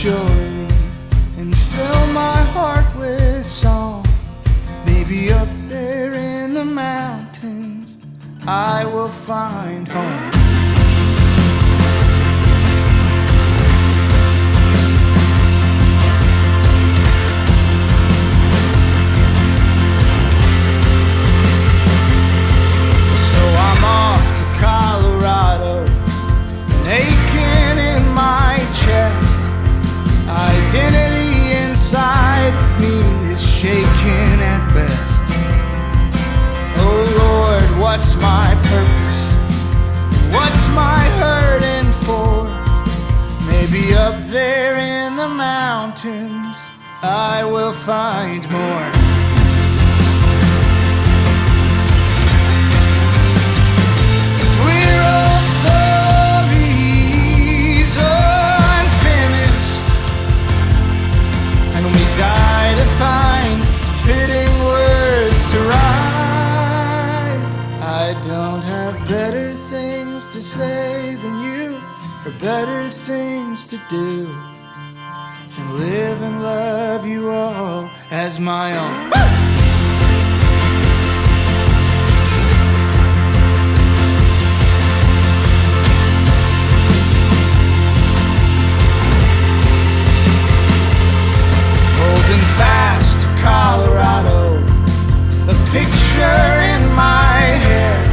surely and fill my heart with song. Maybe up there in the mountains I will find home. So I'm off to Colorado, aching in my chest. Identity inside of me is shaking at best. Oh Lord, what's my purpose? What's my hurting for? Maybe up there in the mountains I will find more. Die to find fitting words to write. I don't have better things to say than you, or better things to do than live and love you all as my own. Fast to Colorado, a picture in my head,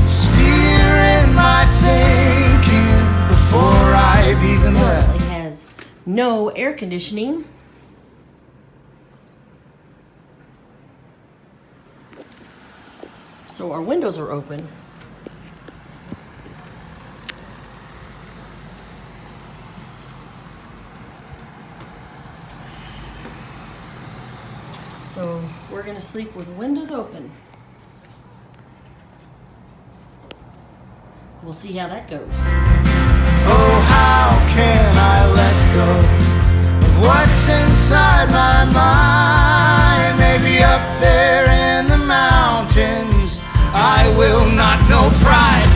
steering my thinking before I've even left. It has no air conditioning. So our windows are open. So we're gonna sleep with windows open. We'll see how that goes. Oh, how can I let go of what's inside my mind? Maybe up there in the mountains I will not know pride.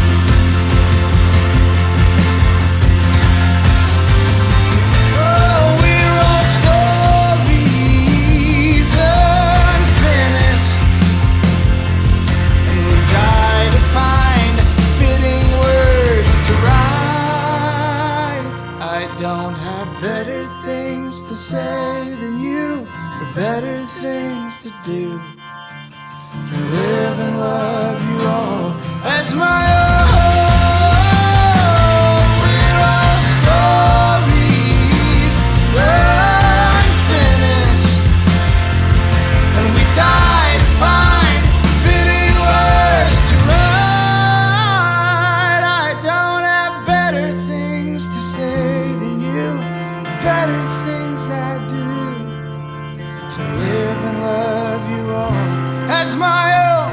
Don't have better things to say than you, or better things to do than live and love you all as my own. We're all stories unfinished, and we die to find fitting words to write. I don't have better things to say, better things I do to live and love you all as my own.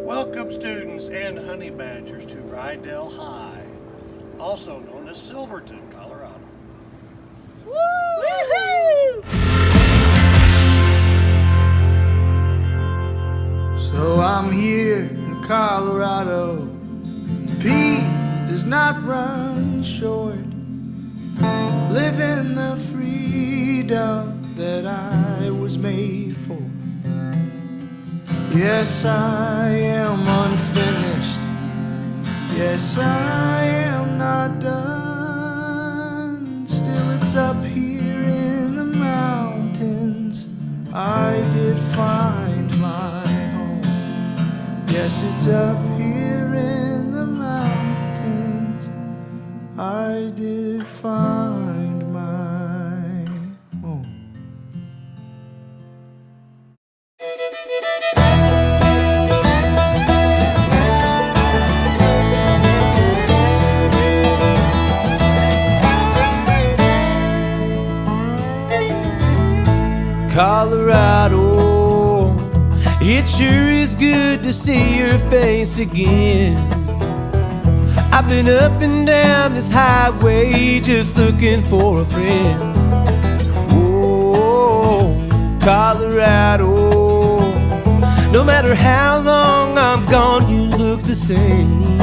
Welcome students and honey badgers to Rydell High, also known as Silverton, Colorado. Woo-hoo! So I'm here in Colorado, peace does not run short, living the freedom that I was made for. Yes, I am unfinished. Yes, I am not done. Still it's up here in the mountains I did find my home. Yes, it's up here in the mountains I did find my home. Colorado, it sure is good to see your face again. I've been up and down this highway just looking for a friend. Oh, Colorado. No matter how long I'm gone, you look the same.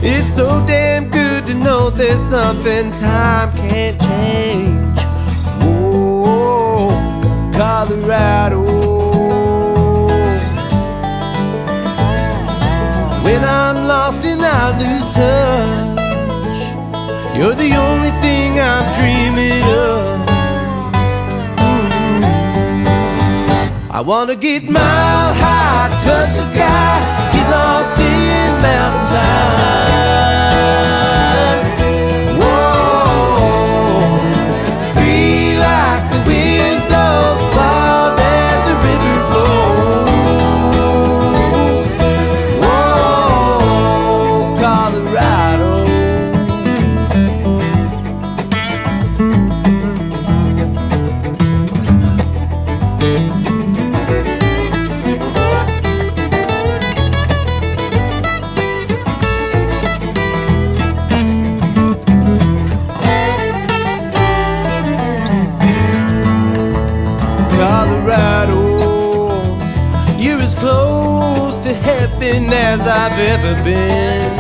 It's so damn good to know there's something time can't change. Oh, Colorado. When I'm lost and I lose touch, you're the only thing I'm dreaming of. I wanna get mile high, touch the sky, get lost in mountain time. Whoa, feel like the wind blows, wild as the river flows. Whoa, Colorado. Colorado, you're as close to heaven as I've ever been.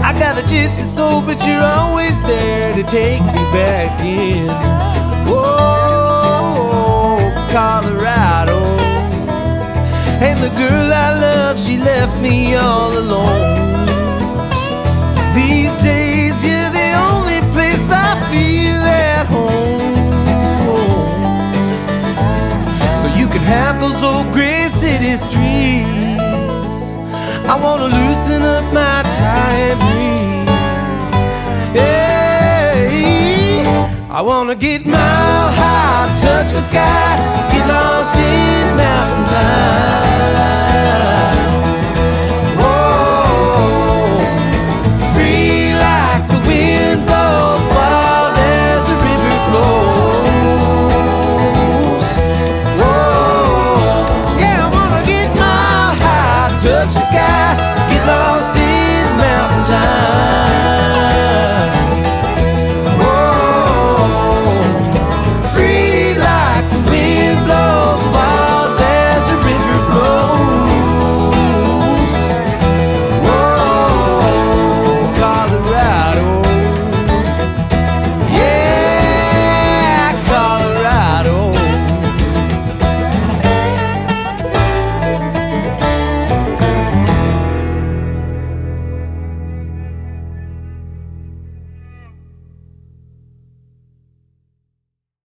I got a gypsy soul, but you're always there to take me back in. Whoa, Colorado. And the girl I love, she left me all alone. These days, you're the only place I feel at home. You can have those old gray city streets. I wanna loosen up my tie and breathe. Hey, I wanna get mile high, touch the sky, get lost in mountain time.